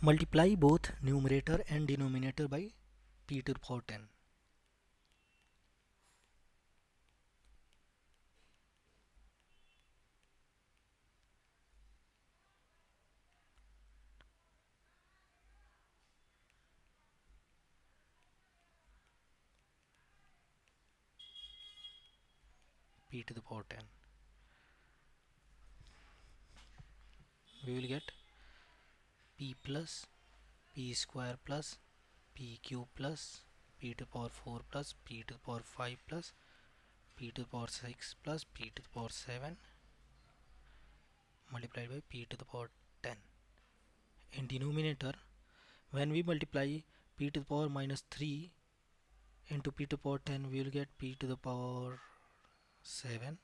Multiply both numerator and denominator by p to the power 10. P to the power 10. We will get p plus p square plus p cube plus p to the power 4 plus p to the power 5 plus p to the power 6 plus p to the power 7 multiplied by p to the power 10. In denominator, when we multiply p to the power minus 3 into p to the power 10, we will get p to the power 7,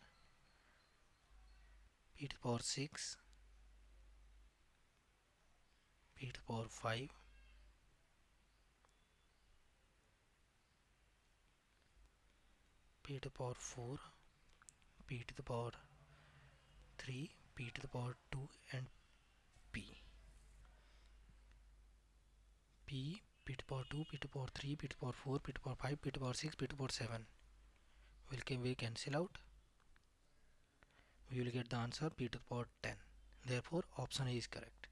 p to the power 6, p to the power 5, p to the power 4, p to the power 3, p to the power 2 and p. p to the power 2, p to the power 3, p to the power 4, p to the power 5, p to the power 6, p to the power 7. We cancel out. We will get the answer p to the power 10. Therefore, option A is correct.